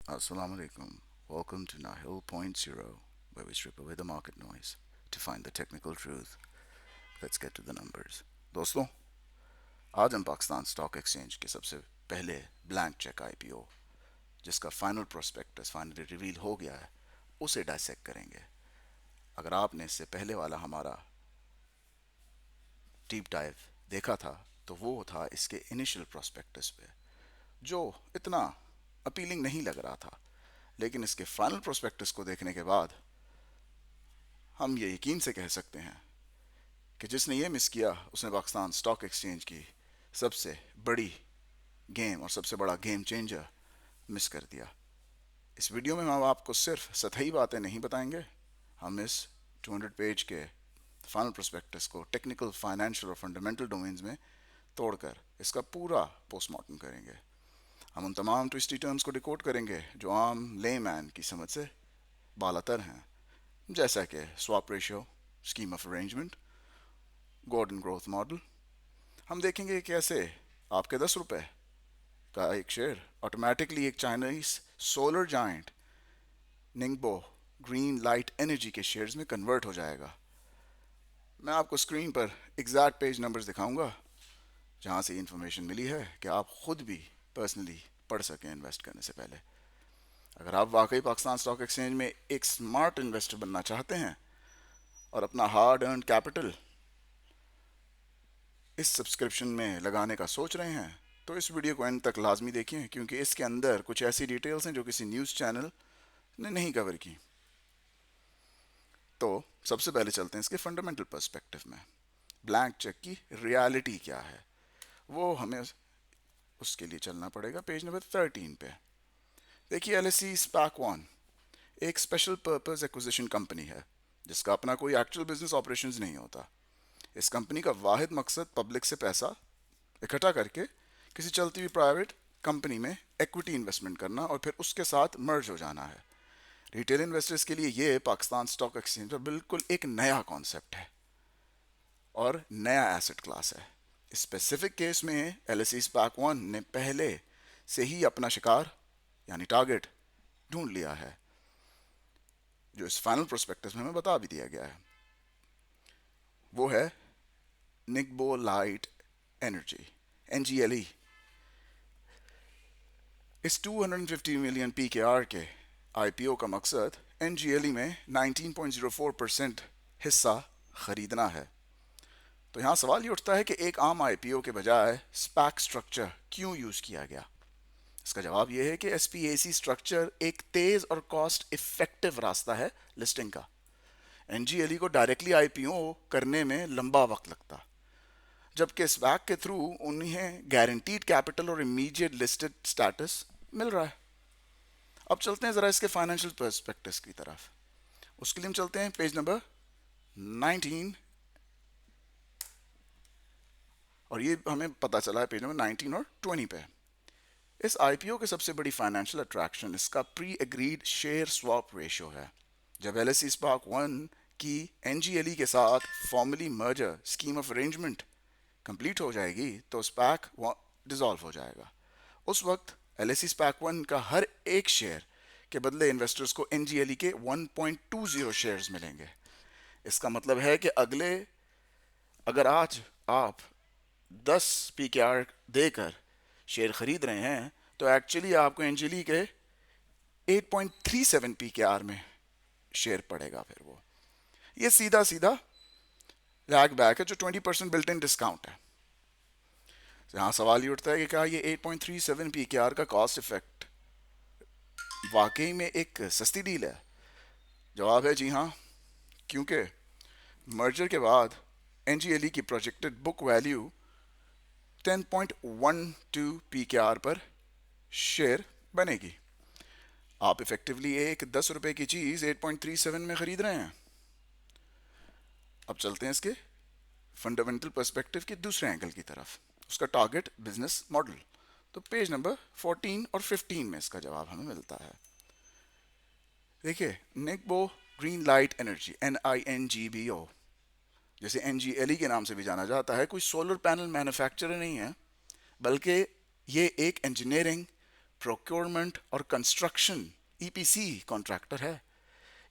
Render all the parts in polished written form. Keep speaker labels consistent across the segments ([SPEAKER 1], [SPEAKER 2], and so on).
[SPEAKER 1] Assalamu alaikum. Welcome to Nahil Point Zero, where we strip away the market noise to find the technical truth. Let's get to the numbers. दोस्तों, आज हम Pakistan stock exchange के सबसे पहले blank cheque IPO, जिसका final prospectus finally reveal हो गया है, उसे डायसेक्ट करेंगे। अगर आपने इससे पहले वाला हमारा डीप डाइव देखा था, तो वो था इसके इनिशियल प्रोस्पेक्टस पे, जो इतना अपीलिंग नहीं लग रहा था। लेकिन इसके फाइनल प्रोस्पेक्टस को देखने के बाद हम ये यकीन से कह सकते हैं कि जिसने ये मिस किया उसने पाकिस्तान स्टॉक एक्सचेंज की सबसे बड़ी गेम और सबसे बड़ा गेम चेंजर मिस कर दिया। इस वीडियो में हम आपको सिर्फ सतही बातें नहीं बताएंगे, हम इस 200 पेज के फाइनल प्रोस्पेक्टस को टेक्निकल, फाइनेंशियल और फंडामेंटल डोमेन्स में तोड़कर इसका पूरा पोस्टमार्टम करेंगे। हम उन तमाम ट्विस्टी टर्म्स को डिकोड करेंगे जो आम लेमैन की समझ से बालातर हैं, जैसा कि swap ratio, scheme of arrangement, Gordon growth model. हम देखेंगे कैसे आपके 10 रुपए का एक शेयर ऑटोमेटिकली एक Chinese solar giant Ningbo green light energy के शेयर्स में कन्वर्ट हो जाएगा। मैं आपको स्क्रीन पर एग्जैक्ट पेज नंबर्स दिखाऊंगा जहां से इंफॉर्मेशन मिली है कि आप खुद भी पर्सनली पढ़ सकें इन्वेस्ट करने से पहले। अगर आप वाकई पाकिस्तान स्टॉक एक्सचेंज में एक स्मार्ट इन्वेस्टर बनना चाहते हैं और अपना हार्ड अर्न कैपिटल इस सब्सक्रिप्शन में लगाने का सोच रहे हैं, तो इस वीडियो को एंड तक लाजमी देखें, क्योंकि इसके अंदर कुछ ऐसी डिटेल्स हैं जो किसी न्यूज़ चैनल ने नहीं कवर की। तो सबसे पहले चलते हैं इसके फंडामेंटल पर्सपेक्टिव में। ब्लैंक चेक की रियलिटी क्या है, वो हमें उसके लिए चलना पड़ेगा पेज नंबर 13 पे। देखिए, एलएसई स्पैक वन एक स्पेशल पर्पस एक्विजिशन कंपनी है जिसका अपना कोई एक्चुअल बिजनेस ऑपरेशंस नहीं होता। इस कंपनी का वाहिद मकसद पब्लिक से पैसा इकट्ठा करके किसी चलती हुई प्राइवेट कंपनी में इक्विटी इन्वेस्टमेंट करना और फिर उसके साथ मर्ज हो जाना है। रिटेल इन्वेस्टर्स के लिए ये पाकिस्तान स्टॉक एक्सचेंज पर बिल्कुल एक नया कॉन्सेप्ट है और नया एसेट क्लास है। स्पेसिफिक केस में एलएसई स्पैक वन ने पहले से ही अपना शिकार यानी टारगेट ढूंढ लिया है, जो इस फाइनल प्रोस्पेक्टस में हमें बता भी दिया गया है। वो है निगबो लाइट एनर्जी, एनजीएलई। इस 250 मिलियन पीकेआर के आईपीओ का मकसद एनजीएलई में 19.04% हिस्सा खरीदना है। तो यहाँ सवाल ये उठता है कि एक आम आईपीओ के बजाय स्पैक स्ट्रक्चर क्यों यूज़ किया गया। इसका जवाब यह है कि एसपीएसी स्ट्रक्चर एक तेज़ और कॉस्ट इफेक्टिव रास्ता है लिस्टिंग का। एनजीएलई को डायरेक्टली आईपीओ करने में लंबा वक्त लगता, जबकि स्पैक के थ्रू उन्हें गारंटीड कैपिटल और इमीडिएट लिस्टेड स्टेटस मिल रहा है। अब चलते हैं ज़रा इसके फाइनेंशियल पर्सपेक्टिव की तरफ। उसके लिए हम चलते हैं पेज नंबर 19, और ये हमें पता चला है पेज नंबर 19 और 20 पे। इस आईपीओ की सबसे बड़ी फाइनेंशियल अट्रैक्शन इसका pre agreed share swap ratio है। जब एलएसई स्पैक वन की एनजीएलई के साथ formally merger scheme of arrangement complete हो जाएगी तो स्पैक डिसॉल्व हो जाएगा। उस वक्त एलएसई स्पैक वन का हर एक शेयर के बदले इन्वेस्टर्स को एनजीएलई के 1.20 शेयर्स मिलेंगे। इसका मतलब है कि अगर आज आप 10 पीकेआर देकर शेयर खरीद रहे हैं तो एक्चुअली आपको एनजीएलई के 8.37 पीकेआर में शेयर पड़ेगा। फिर वो ये सीधा सीधा लैग बैक है, जो 20% बिल्ट इन डिस्काउंट है। यहाँ सवाल ये उठता है कि क्या ये 8.37 पीकेआर का कॉस्ट इफेक्ट वाकई में एक सस्ती डील है। जवाब है जी हाँ, क्योंकि मर्जर के बाद एनजीएलई की प्रोजेक्टेड बुक वैल्यू 10.12 पीकेआर पर शेयर बनेगी। आप इफेक्टिवली एक 10 रुपए की चीज़ 8.37 में ख़रीद रहे हैं। अब चलते हैं इसके फंडामेंटल पर्सपेक्टिव के दूसरे एंगल की तरफ, उसका टारगेट बिजनेस मॉडल। तो पेज नंबर 14 और 15 में इसका जवाब हमें मिलता है। देखिए, निगबो ग्रीन लाइट एनर्जी, NINGBO, जैसे एनजीएलई के नाम से भी जाना जाता है, कोई सोलर पैनल मैन्युफैक्चरर नहीं है, बल्कि ये एक इंजीनियरिंग प्रोक्योरमेंट और कंस्ट्रक्शन ईपीसी कॉन्ट्रैक्टर है।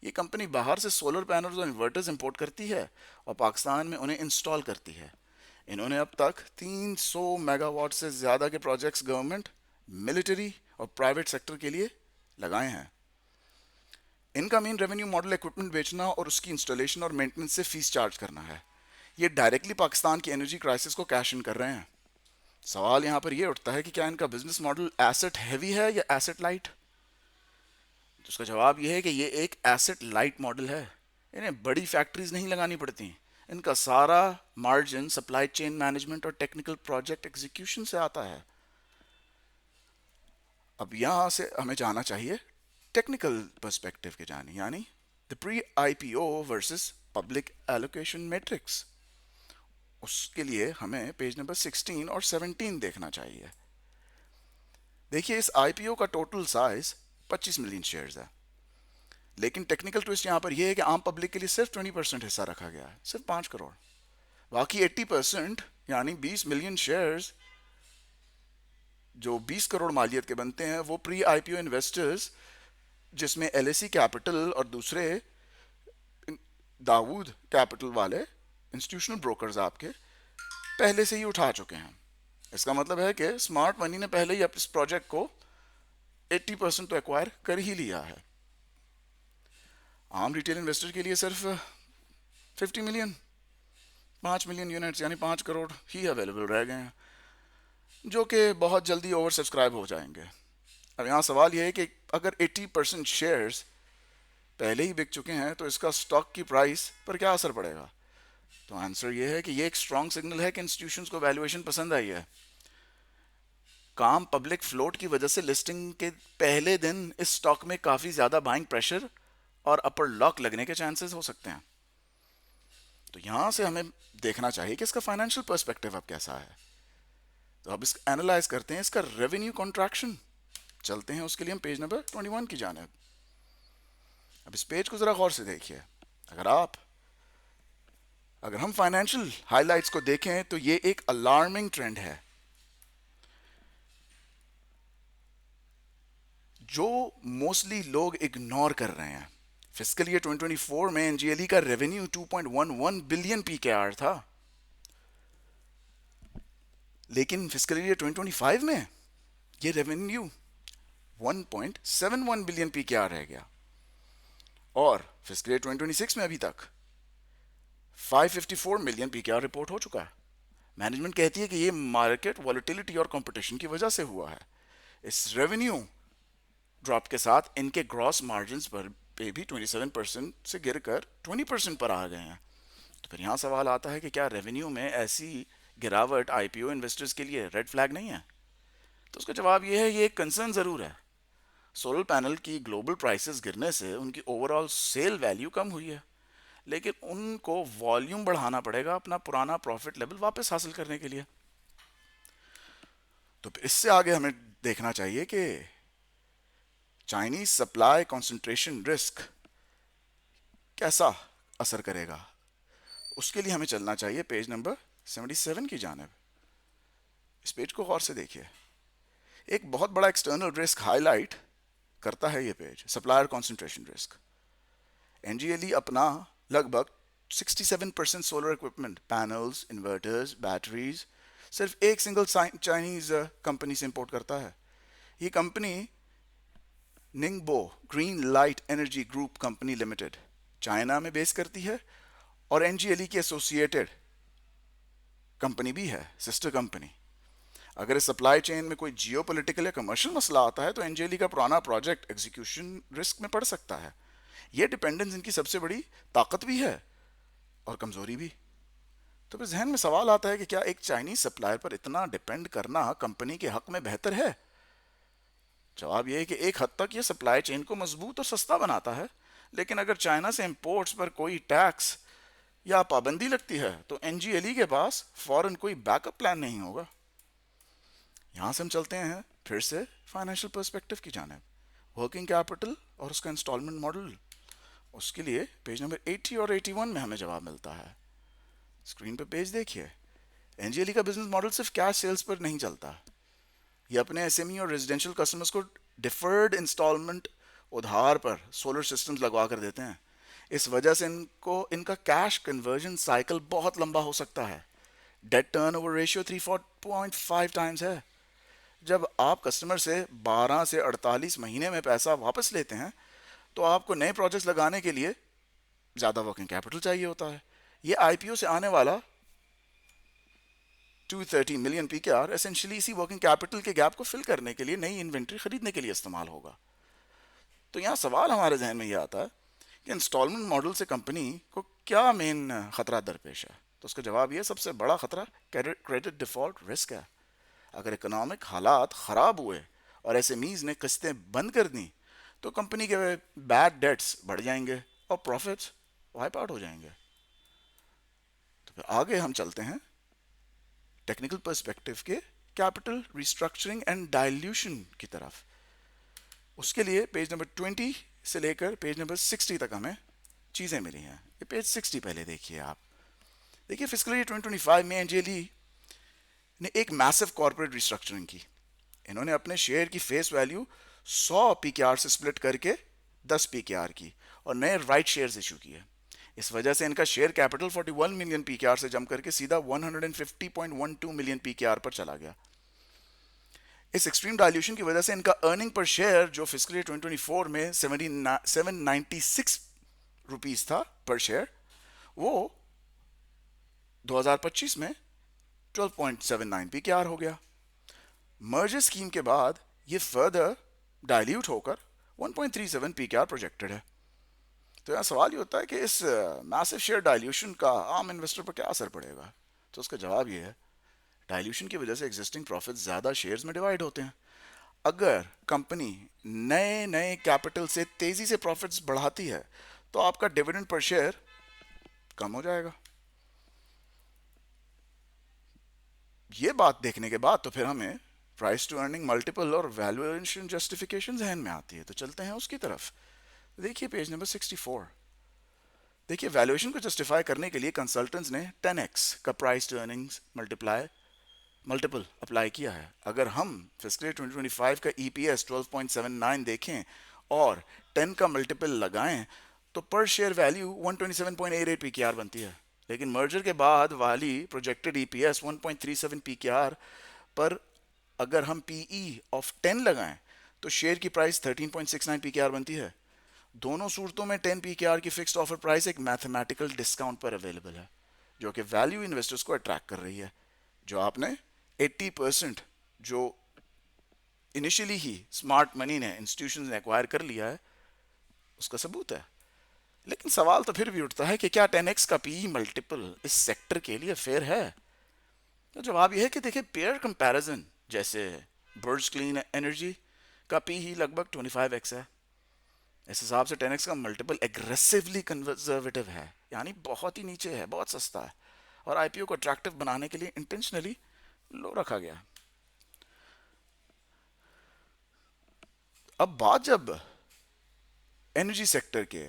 [SPEAKER 1] ये कंपनी बाहर से सोलर पैनल्स और इन्वर्टर्स इंपोर्ट करती है और पाकिस्तान में उन्हें इंस्टॉल करती है। इन्होंने अब तक 300 मेगावाट से ज़्यादा के प्रोजेक्ट्स गवर्नमेंट, मिलिट्री और प्राइवेट सेक्टर के लिए लगाए हैं। इनका मेन रेवेन्यू मॉडल इक्विपमेंट बेचना और उसकी इंस्टॉलेशन और मेंटेनेंस से फीस चार्ज करना है। ये डायरेक्टली पाकिस्तान की एनर्जी क्राइसिस को कैश इन कर रहे हैं। सवाल यहाँ पर यह उठता है कि क्या इनका बिजनेस मॉडल एसेट हैवी है या एसेट लाइट। तो उसका जवाब यह है कि ये एक एसेट लाइट मॉडल है। इन्हें बड़ी फैक्ट्रीज नहीं लगानी पड़ती। इनका सारा मार्जिन सप्लाई चेन मैनेजमेंट और टेक्निकल प्रोजेक्ट एग्जीक्यूशन से आता है। अब यहाँ से हमें जाना चाहिए टेक्निकल पर्सपेक्टिव के जाने, यानी the pre IPO versus public allocation matrix. उसके लिए हमें पेज नंबर 16 और 17 देखना चाहिए। देखिए, इस आईपीओ का टोटल साइज 25 मिलियन शेयर्स है, लेकिन टेक्निकल ट्विस्ट यहाँ पर यह है कि आम पब्लिक के लिए सिर्फ 20% हिस्सा रखा गया है, सिर्फ 5 करोड़। बाकी 80% यानी 20 मिलियन शेयर्स जो 20 करोड़ मालियत के बनते हैं, वो प्री आईपीओ इन्वेस्टर्स, जिसमें एलएसी कैपिटल और दूसरे दाऊद कैपिटल वाले इंस्टीट्यूशनल ब्रोकर्स आपके पहले से ही उठा चुके हैं। इसका मतलब है कि स्मार्ट मनी ने पहले ही इस प्रोजेक्ट को 80% तो एक्वायर कर ही लिया है। आम रिटेल इन्वेस्टर के लिए सिर्फ 50 मिलियन, 5 मिलियन यूनिट्स यानी 5 करोड़ ही अवेलेबल रह गए हैं, जो कि बहुत जल्दी ओवर सब्सक्राइब हो जाएंगे। अब यहाँ सवाल यह है कि अगर 80% शेयर्स पहले ही बिक चुके हैं तो इसका स्टॉक की प्राइस पर क्या असर पड़ेगा। तो आंसर यह है कि यह एक स्ट्रॉन्ग सिग्नल है कि इंस्टीट्यूशंस को वैल्यूएशन पसंद आई है। काम पब्लिक फ्लोट की वजह से लिस्टिंग के पहले दिन इस स्टॉक में काफ़ी ज़्यादा बाइंग प्रेशर और अपर लॉक लगने के चांसेस हो सकते हैं। तो यहाँ से हमें देखना चाहिए कि इसका फाइनेंशियल पर्सपेक्टिव अब कैसा है। तो अब इस एनालाइज करते हैं इसका रेवेन्यू कॉन्ट्रैक्शन। चलते हैं उसके लिए हम पेज नंबर 21 की जानिब। अब इस पेज को ज़रा गौर से देखिए। अगर हम फाइनेंशियल हाइलाइट्स को देखें तो ये एक अलार्मिंग ट्रेंड है जो मोस्टली लोग इग्नोर कर रहे हैं। फिस्कल ईयर 2024 में एनजीएलई का रेवेन्यू 2.11 बिलियन पीकेआर था, लेकिन फिस्कल ईयर 2025 में ये रेवेन्यू 1.71 बिलियन पीकेआर रह गया, और फिस्कल ईयर 2026 में अभी तक 554 मिलियन पीकेआर रिपोर्ट हो चुका है। मैनेजमेंट कहती है कि ये मार्केट वॉलेटिलिटी और कंपटीशन की वजह से हुआ है। इस रेवेन्यू ड्रॉप के साथ इनके ग्रॉस मार्जिन्स पर पे भी 27% से गिरकर 20% पर आ गए हैं। तो फिर यहाँ सवाल आता है कि क्या रेवेन्यू में ऐसी गिरावट आईपीओ इन्वेस्टर्स के लिए रेड फ्लैग नहीं है। तो उसका जवाब ये है, ये एक कंसर्न ज़रूर है। सोलर पैनल की ग्लोबल प्राइसेस गिरने से उनकी ओवरऑल सेल वैल्यू कम हुई है, लेकिन उनको वॉल्यूम बढ़ाना पड़ेगा अपना पुराना प्रॉफिट लेवल वापस हासिल करने के लिए। तो इससे आगे हमें देखना चाहिए कि चाइनीज सप्लाई कंसंट्रेशन रिस्क कैसा असर करेगा। उसके लिए हमें चलना चाहिए पेज नंबर 77 की जानिब। इस पेज को गौर से देखिए। एक बहुत बड़ा एक्सटर्नल रिस्क हाईलाइट करता है ये पेज, सप्लायर कंसंट्रेशन रिस्क। एनजीएलई अपना लगभग 67% solar equipment, panels, inverters, batteries सिर्फ एक सिंगल चाइनीज कंपनी से इंपोर्ट करता है। ये company निंगबो green light energy group company limited China में बेस करती है, और एनजीएलई की एसोसिएटेड कंपनी भी है, सिस्टर कंपनी। अगर इस सप्लाई चेन में कोई जियोपॉलिटिकल या कमर्शियल मसला आता है तो एनजीएलई का पुराना प्रोजेक्ट एग्जीक्यूशन रिस्क में पड़ सकता है। यह डिपेंडेंस इनकी सबसे बड़ी ताकत भी है और कमजोरी भी। तो फिर जहन में सवाल आता है कि क्या एक चाइनीज सप्लायर पर इतना डिपेंड करना कंपनी के हक में बेहतर है। जवाब यह है कि एक हद तक यह सप्लाई चेन को मजबूत और सस्ता बनाता है, लेकिन अगर चाइना से इंपोर्ट्स पर कोई टैक्स या पाबंदी लगती है तो एनजीएलई के पास फौरन कोई बैकअप प्लान नहीं होगा। यहां से हम चलते हैं फिर से फाइनेंशियल पर्सपेक्टिव की जानिब, वर्किंग कैपिटल और उसका इंस्टॉलमेंट मॉडल। उसके लिए पेज नंबर 80 और 81 में हमें जवाब मिलता है। स्क्रीन पर पेज देखिए। एनजीएलई का बिजनेस मॉडल सिर्फ कैश सेल्स पर नहीं चलता। ये अपने एसएमई और रेजिडेंशियल कस्टमर्स को डिफर्ड इंस्टॉलमेंट उधार पर सोलर सिस्टम्स लगवा कर देते हैं। इस वजह से इनको इनका कैश कन्वर्जन साइकिल बहुत लंबा हो सकता है। Debt turnover ratio 3.5 times है। जब आप कस्टमर से 12 से 48 महीने में पैसा वापस लेते हैं तो आपको नए प्रोजेक्ट्स लगाने के लिए ज़्यादा वर्किंग कैपिटल चाहिए होता है। ये आईपीओ से आने वाला 230 मिलियन पीकेआर एसेंशियली इसी वर्किंग कैपिटल के गैप को फिल करने के लिए नई इन्वेंट्री खरीदने के लिए इस्तेमाल होगा। तो यहाँ सवाल हमारे जहन में ये आता है कि इंस्टॉलमेंट मॉडल से कंपनी को क्या मेन खतरा दरपेश है। तो उसका जवाब ये, सबसे बड़ा खतरा क्रेडिट डिफॉल्ट रिस्क है। अगर इकोनॉमिक हालात ख़राब हुए और एसएमईज ने किस्तें बंद कर दी तो कंपनी के बैड डेट्स बढ़ जाएंगे और प्रॉफिट्स वाइप आउट हो जाएंगे। तो फिर आगे हम चलते हैं टेक्निकल पर्सपेक्टिव के कैपिटल रिस्ट्रक्चरिंग एंड डाइल्यूशन की तरफ। उसके लिए पेज नंबर 20 से लेकर पेज नंबर 60 तक हमें चीज़ें मिली हैं। ये पेज 60 पहले देखिए आप। देखिए फिस्कल ईयर 2025 में एंजेली ने एक मैसिव कॉर्पोरेट रिस्ट्रक्चरिंग की। इन्होंने अपने शेयर की फेस वैल्यू 100 पीकेआर से स्प्लिट करके 10 पीकेआर की और नए राइट शेयर्स इशू किए। इस वजह से इनका शेयर कैपिटल 41 मिलियन पीकेआर से जम करके सीधा 150.12 मिलियन पीकेआर पर चला गया। इस एक्सट्रीम डाइल्यूशन की वजह से इनका अर्निंग पर शेयर जो फिस्कल ईयर 2024 में 796 रुपीस था पर शेयर, वो 2025 में 12.79 पीकेआर हो गया। मर्जर स्कीम के बाद ये फर्दर डाइल्यूट होकर 1.37 पीकेआर प्रोजेक्टेड है। तो यहाँ सवाल ये होता है कि इस मैसिव शेयर डाइल्यूशन का आम इन्वेस्टर पर क्या असर पड़ेगा। तो उसका जवाब ये है, डाइल्यूशन की वजह से एग्जिस्टिंग प्रॉफिट ज़्यादा शेयर्स में डिवाइड होते हैं। अगर कंपनी नए नए कैपिटल से तेज़ी से प्रॉफिट्स बढ़ाती है तो आपका डिविडेंड पर शेयर कम हो जाएगा। ये बात देखने के बाद तो फिर हमें प्राइस टू अर्निंग मल्टीपल और वैल्यूएशन जस्टिफिकेशन जहन में आती है। तो चलते हैं उसकी तरफ। देखिए पेज नंबर 64। देखिए वैल्यूएशन को जस्टिफाई करने के लिए कंसल्टेंट्स ने 10x का price to earnings multiple apply किया है। अगर हम फिस्कल ईयर 2025 का ईपीएस 12.79 देखें और 10 का मल्टीपल लगाएं तो पर शेयर वैल्यू 127.88 पीकेआर बनती है। लेकिन मर्जर के बाद वाली प्रोजेक्टेड ईपीएस 1.37 पीकेआर पर अगर हम पीई ऑफ 10 लगाएं तो शेयर की प्राइस 13.69 पीकेआर बनती है। दोनों सूरतों में 10 पीकेआर की फिक्स्ड ऑफर प्राइस एक मैथमेटिकल डिस्काउंट पर अवेलेबल है जो कि वैल्यू इन्वेस्टर्स को अट्रैक्ट कर रही है। जो आपने 80% जो इनिशियली ही स्मार्ट मनी ने इंस्टीट्यूशंस ने एक्वायर कर लिया है उसका सबूत है। लेकिन सवाल तो फिर भी उठता है कि क्या 10x का पीई मल्टीपल इस सेक्टर के लिए फेयर है। तो जवाब यह है कि देखिए पेयर कंपैरिजन जैसे बर्ज क्लीन एनर्जी का पीई लगभग 25x है। इस हिसाब से 10x का मल्टीपल एग्रेसिवली कंजर्वेटिव है, यानी बहुत ही नीचे है, बहुत सस्ता है और आईपीओ को अट्रैक्टिव बनाने के लिए इंटेंशनली लो रखा गया। अब बात जब एनर्जी सेक्टर के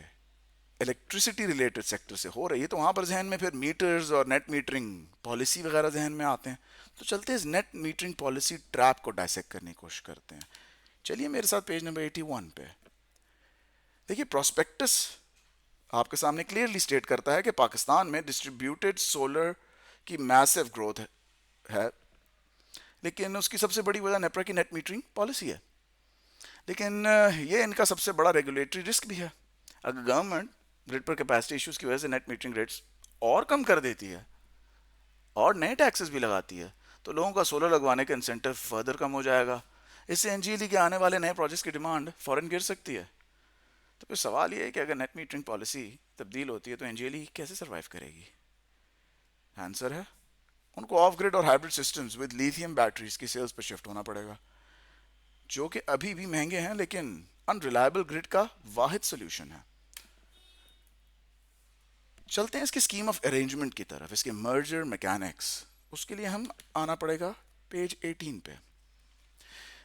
[SPEAKER 1] इलेक्ट्रिसिटी रिलेटेड सेक्टर से हो रही है तो वहाँ पर जहन में फिर मीटर्स और नेट मीटरिंग पॉलिसी वगैरह जहन में आते हैं। तो चलते हैं इस नेट मीटरिंग पॉलिसी ट्रैप को डायसेक्ट करने की कोशिश करते हैं। चलिए मेरे साथ पेज नंबर 81 पे देखिए। प्रोस्पेक्टस आपके सामने क्लियरली स्टेट करता है कि पाकिस्तान में डिस्ट्रीब्यूटेड सोलर की मैसिव ग्रोथ है, लेकिन उसकी सबसे बड़ी वजह नेपरा की नेट मीटरिंग पॉलिसी है। लेकिन ये इनका सबसे बड़ा रेगुलेटरी रिस्क भी है। अगर गवर्नमेंट ग्रिड पर कैपेसिटी इश्यूज की वजह से नेट मीटरिंग रेट्स और कम कर देती है और नए टैक्सेस भी लगाती है तो लोगों का सोलर लगवाने का इंसेंटिव फर्दर कम हो जाएगा। इससे एनजीएलई के आने वाले नए प्रोजेक्ट्स की डिमांड फौरन गिर सकती है। तो फिर सवाल ये है कि अगर नेट मीटरिंग पॉलिसी तब्दील होती है तो एनजीएलई कैसे सर्वाइव करेगी। आंसर है, उनको ऑफ ग्रिड और hybrid systems with lithium batteries की सेल्स पर शिफ्ट होना पड़ेगा, जो कि अभी भी महंगे हैं लेकिन अनरिलायबल ग्रिड का वाहिद सोल्यूशन है। चलते हैं इसकी स्कीम ऑफ अरेंजमेंट की तरफ, इसके मर्जर मैकेनिक्स। उसके लिए हम आना पड़ेगा पेज 18 पे।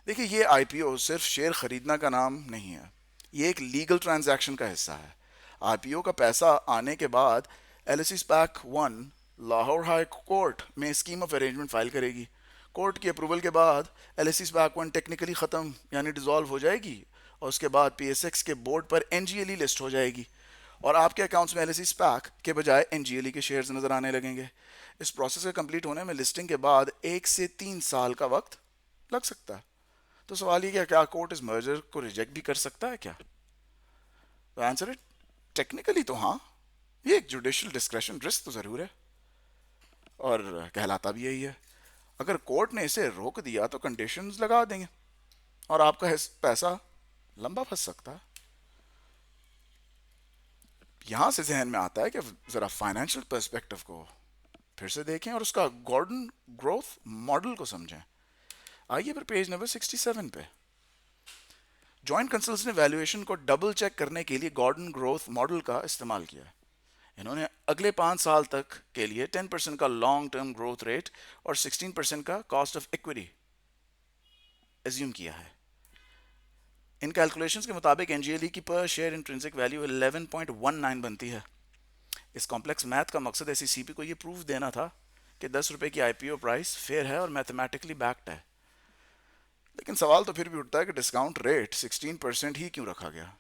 [SPEAKER 1] देखिए ये आईपीओ सिर्फ शेयर खरीदना का नाम नहीं है, ये एक लीगल ट्रांजैक्शन का हिस्सा है। आईपीओ का पैसा आने के बाद LSE SPAC 1 Lahore high court में स्कीम ऑफ अरेंजमेंट फाइल करेगी। कोर्ट की अप्रूवल के बाद एलएससी स्पैक वन टेक्निकली ख़त्म यानी डिज़ोल्व हो जाएगी और उसके बाद पीएसएक्स के बोर्ड पर एनजीएलई लिस्ट हो जाएगी और आपके अकाउंट्स में एलएससी स्पैक के बजाय एनजीएलई के शेयर्स नज़र आने लगेंगे। इस प्रोसेस के कंप्लीट होने में लिस्टिंग के बाद 1 से 3 साल का वक्त लग सकता है। तो सवाल ये क्या कोर्ट इस मर्जर को रिजेक्ट भी कर सकता है क्या? तो आंसर इट टेक्निकली तो हाँ, ये एक जुडिशियल डिस्क्रेशन रिस्क तो ज़रूर है और कहलाता भी यही है। अगर कोर्ट ने इसे रोक दिया तो कंडीशंस लगा देंगे और आपका पैसा लंबा फंस सकता है। यहां से जहन में आता है कि ज़रा फाइनेंशियल पर्सपेक्टिव को फिर से देखें और उसका गॉर्डन ग्रोथ मॉडल को समझें। आइए फिर पेज नंबर 67 पे। जॉइंट कंसल्स ने वैल्यूएशन को डबल चेक करने के लिए गॉर्डन ग्रोथ मॉडल का इस्तेमाल किया। इन्होंने अगले 5 साल तक के लिए 10% का लॉन्ग टर्म ग्रोथ रेट और 16% का कॉस्ट ऑफ इक्विटी एज्यूम किया है। इन कैलकुलेशंस के मुताबिक एनजीएलई की पर शेयर इंट्रिंसिक वैल्यू 11.19 बनती है। इस कॉम्प्लेक्स मैथ का मकसद एसईसीपी को ये प्रूफ देना था कि 10 रुपए की आईपीओ प्राइस फेयर है और मैथमेटिकली बैक्ड है। लेकिन सवाल तो फिर भी उठता है कि डिस्काउंट रेट 16% ही क्यों रखा गया।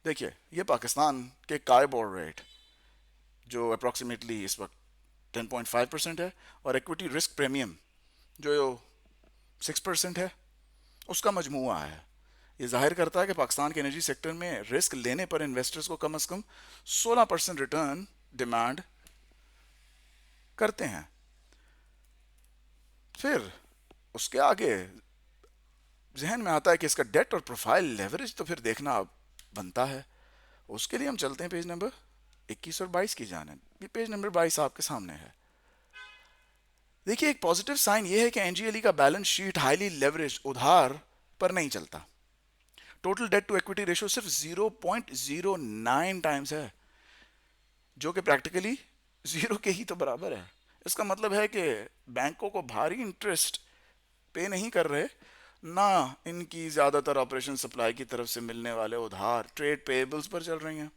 [SPEAKER 1] देखिए, ये पाकिस्तान के कायबोर्ड रेट जो अप्रॉक्सीमेटली इस वक्त 10.5% है और इक्विटी रिस्क प्रीमियम जो 6% है, उसका मजमुआ है। ये जाहिर करता है कि पाकिस्तान के एनर्जी सेक्टर में रिस्क लेने पर इन्वेस्टर्स को कम से कम 16% रिटर्न डिमांड करते हैं। फिर उसके आगे जहन में आता है कि इसका डेट और प्रोफाइल लेवरेज तो फिर देखना बनता है। उसके लिए हम चलते हैं पेज नंबर 21 और 22 की जानिब। ये पेज नंबर 22 आपके सामने है। देखिए, एक पॉजिटिव साइन ये है कि एनजीएलई का बैलेंस शीट हाईली लेवरेज उधार पर नहीं चलता। Total debt to equity ratio सिर्फ 0.09 टाइम्स है, जो कि प्रैक्टिकली जीरो के ही तो बराबर है। इसका मतलब है कि बैंकों को भारी इंटरेस्ट पे नहीं कर रहे, ना इनकी ज़्यादातर ऑपरेशन सप्लाई की तरफ से मिलने वाले उधार ट्रेड पेएबल्स पर चल रही हैं।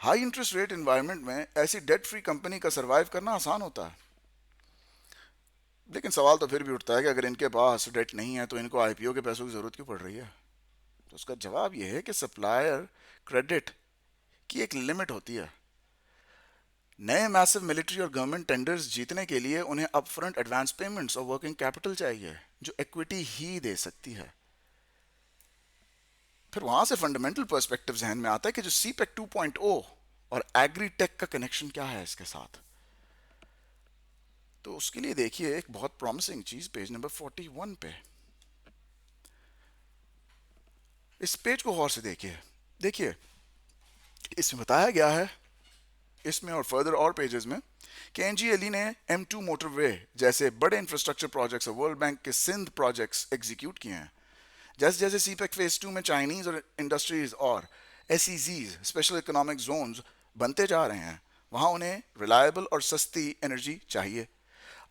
[SPEAKER 1] हाई इंटरेस्ट रेट एनवायरनमेंट में ऐसी डेट फ्री कंपनी का सरवाइव करना आसान होता है। लेकिन सवाल तो फिर भी उठता है कि अगर इनके पास डेट नहीं है तो इनको आईपीओ के पैसों की ज़रूरत क्यों पड़ रही है? तो उसका जवाब यह है कि सप्लायर क्रेडिट की एक लिमिट होती है। नए मैसिव मिलिट्री और गवर्नमेंट टेंडर्स जीतने के लिए उन्हें अपफ्रंट एडवांस पेमेंट्स और वर्किंग कैपिटल चाहिए, जो इक्विटी ही दे सकती है। फिर वहां से फंडामेंटल पर्सपेक्टिव जहन में आता है कि जो सीपेक 2.0 और एग्रीटेक का कनेक्शन क्या है इसके साथ। तो उसके लिए देखिए एक बहुत प्रॉमिसिंग चीज पेज नंबर 41 पे। इस पेज को गौर से देखिए। देखिए, इसमें बताया गया है, इसमें और फर्दर और पेजेस में, कि एनजीएलई ने M2 मोटरवे जैसे बड़े इंफ्रास्ट्रक्चर प्रोजेक्ट्स और वर्ल्ड बैंक के सिंध प्रोजेक्ट्स एग्जीक्यूट किए हैं। जैसे जैसे सीपेक फेज 2 में चाइनीज और इंडस्ट्रीज और एसईजीज स्पेशल इकोनॉमिक जोन्स बनते जा रहे हैं, वहां उन्हें रिलायबल और सस्ती एनर्जी चाहिए।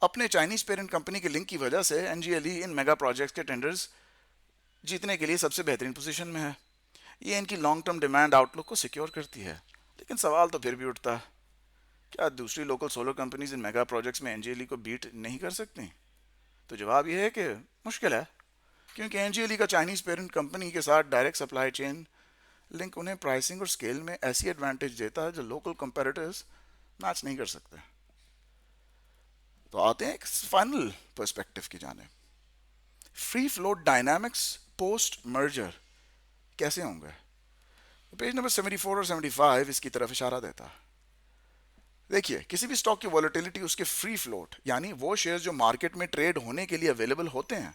[SPEAKER 1] अपने चाइनीज पेरेंट कंपनी के लिंक की वजह से एनजीएलई इन मेगा प्रोजेक्ट्स के टेंडर्स जीतने के लिए सबसे बेहतरीन पोजीशन में है। ये इनकी लॉन्ग टर्म डिमांड आउटलुक को सिक्योर करती है। लेकिन सवाल तो फिर भी उठता है, क्या दूसरी local solar companies in mega projects में एनजीएलई को बीट नहीं कर सकती? तो जवाब यह है कि मुश्किल है, क्योंकि एनजीएलई का चाइनीज पेरेंट कंपनी के साथ डायरेक्ट सप्लाई चेन लिंक उन्हें प्राइसिंग और स्केल में ऐसी एडवांटेज देता है जो लोकल कंपेरेटर्स मैच नहीं कर सकते। तो आते हैं एक फाइनल पर्सपेक्टिव की जाने। Free float dynamics post merger कैसे होंगे? पेज नंबर 74 और 75 इसकी तरफ इशारा देता है। देखिए, किसी भी स्टॉक की वॉलेटिलिटी उसके फ्री फ्लोट यानी वो शेयर जो मार्केट में ट्रेड होने के लिए अवेलेबल होते हैं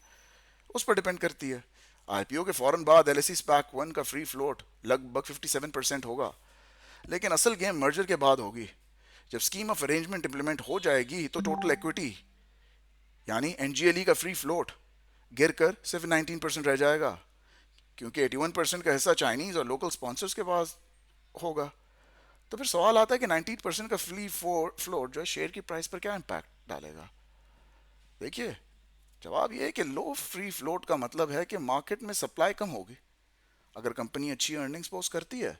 [SPEAKER 1] उस पर डिपेंड करती है। आईपीओ के फौरन बाद एलएससी स्पैक 1 का फ्री फ्लोट लगभग 57% होगा, लेकिन असल गेम मर्जर के बाद होगी। जब स्कीम ऑफ अरेंजमेंट इंप्लीमेंट हो जाएगी तो टोटल इक्विटी यानी एनजीएलई का फ्री फ्लोट गिरकर सिर्फ 19% रह जाएगा, क्योंकि 81% का हिस्सा चाइनीज और लोकल स्पॉन्सर्स के पास होगा। तो फिर सवाल आता है कि 19% का फ्री फ्लोट जो है शेयर की प्राइस पर क्या इम्पैक्ट डालेगा? देखिए, जवाब ये है कि लो फ्री फ्लोट का मतलब है कि मार्केट में सप्लाई कम होगी। अगर कंपनी अच्छी अर्निंग्स पोस्ट करती है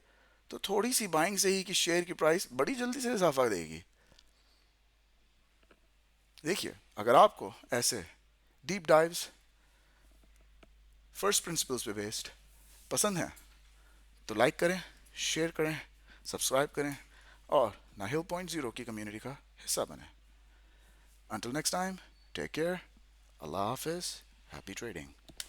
[SPEAKER 1] तो थोड़ी सी बाइंग से ही कि शेयर की प्राइस बड़ी जल्दी से इजाफा देगी। देखिए, अगर आपको ऐसे डीप डाइव्स फर्स्ट प्रिंसिपल्स पे बेस्ड पसंद हैं तो लाइक करें, शेयर करें, सब्सक्राइब करें और नाहिल पॉइंट ज़ीरो की कम्युनिटी का हिस्सा बने। Until next time, take care. Allah Hafiz. Happy trading.